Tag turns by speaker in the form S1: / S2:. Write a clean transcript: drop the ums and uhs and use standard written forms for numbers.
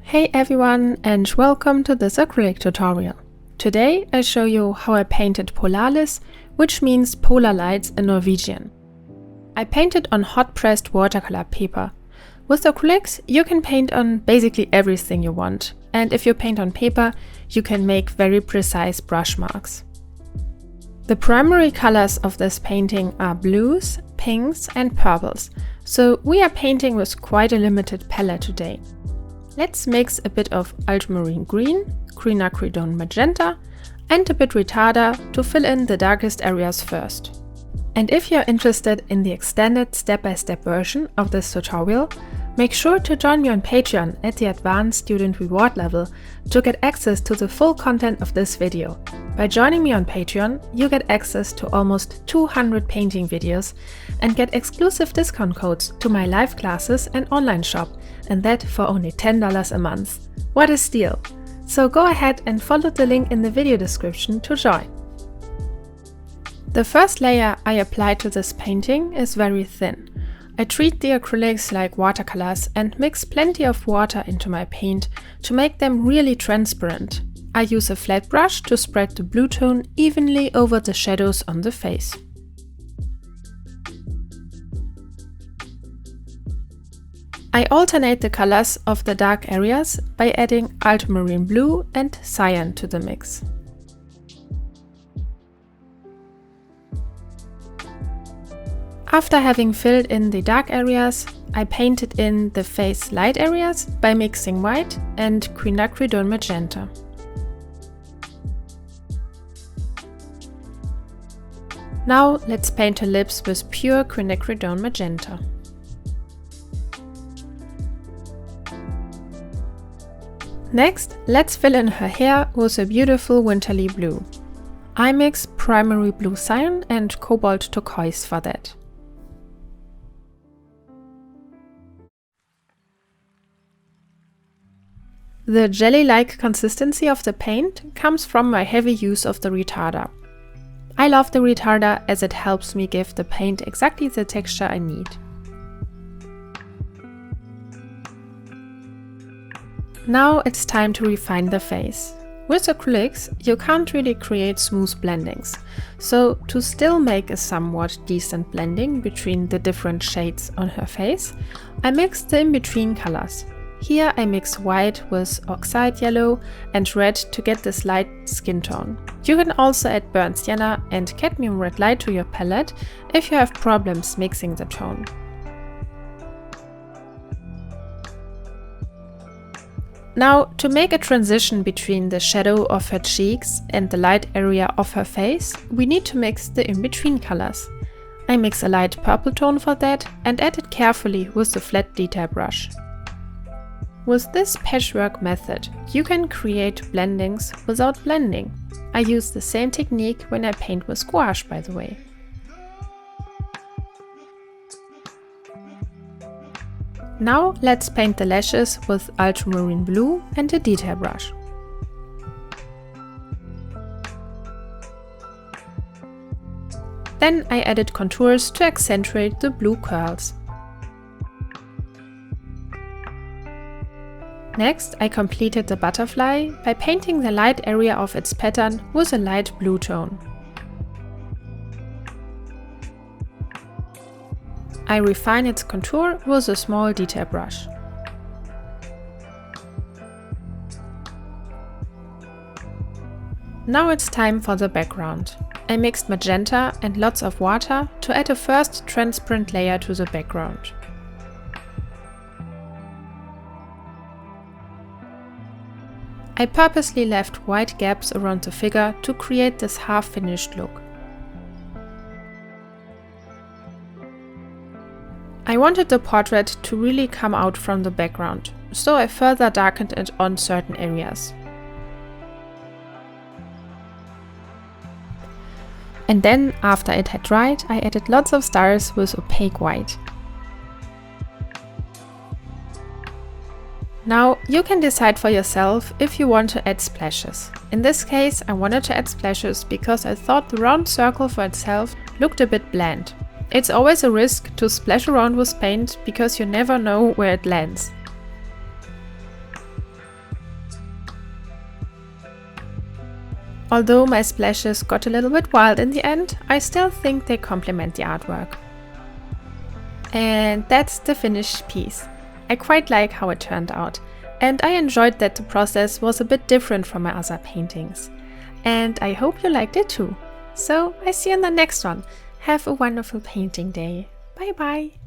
S1: Hey everyone, and welcome to this acrylic tutorial. Today I show you how I painted Polaris, which means polar lights in Norwegian. I painted on hot pressed watercolor paper. With acrylics you can paint on basically everything you want, and if you paint on paper you can make very precise brush marks. The primary colors of this painting are blues, pinks and purples, so we are painting with quite a limited palette today. Let's mix a bit of ultramarine green, quinacridone magenta and a bit retarder to fill in the darkest areas first. And if you're interested in the extended step-by-step version of this tutorial, make sure to join me on Patreon at the Advanced Student Reward level to get access to the full content of this video. By joining me on Patreon, you get access to almost 200 painting videos and get exclusive discount codes to my live classes and online shop, and that for only $10 a month. What a steal! So go ahead and follow the link in the video description to join. The first layer I apply to this painting is very thin. I treat the acrylics like watercolors and mix plenty of water into my paint to make them really transparent. I use a flat brush to spread the blue tone evenly over the shadows on the face. I alternate the colors of the dark areas by adding ultramarine blue and cyan to the mix. After having filled in the dark areas, I painted in the face light areas by mixing white and quinacridone magenta. Now let's paint her lips with pure quinacridone magenta. Next, let's fill in her hair with a beautiful winterly blue. I mix primary blue cyan and cobalt turquoise for that. The jelly-like consistency of the paint comes from my heavy use of the retarder. I love the retarder as it helps me give the paint exactly the texture I need. Now it's time to refine the face. With acrylics, you can't really create smooth blendings, so to still make a somewhat decent blending between the different shades on her face, I mixed the in-between colors. Here I mix white with oxide yellow and red to get this light skin tone. You can also add burnt sienna and cadmium red light to your palette if you have problems mixing the tone. Now, to make a transition between the shadow of her cheeks and the light area of her face, we need to mix the in-between colors. I mix a light purple tone for that and add it carefully with the flat detail brush. With this patchwork method, you can create blendings without blending. I use the same technique when I paint with gouache, by the way. Now let's paint the lashes with ultramarine blue and a detail brush. Then I added contours to accentuate the blue curls. Next, I completed the butterfly by painting the light area of its pattern with a light blue tone. I refine its contour with a small detail brush. Now it's time for the background. I mixed magenta and lots of water to add a first transparent layer to the background. I purposely left white gaps around the figure to create this half-finished look. I wanted the portrait to really come out from the background, so I further darkened it on certain areas. And then, after it had dried, I added lots of stars with opaque white. Now, you can decide for yourself if you want to add splashes. In this case, I wanted to add splashes because I thought the round circle for itself looked a bit bland. It's always a risk to splash around with paint because you never know where it lands. Although my splashes got a little bit wild in the end, I still think they complement the artwork. And that's the finished piece. I quite like how it turned out, and I enjoyed that the process was a bit different from my other paintings. And I hope you liked it too. So I see you in the next one. Have a wonderful painting day. Bye bye!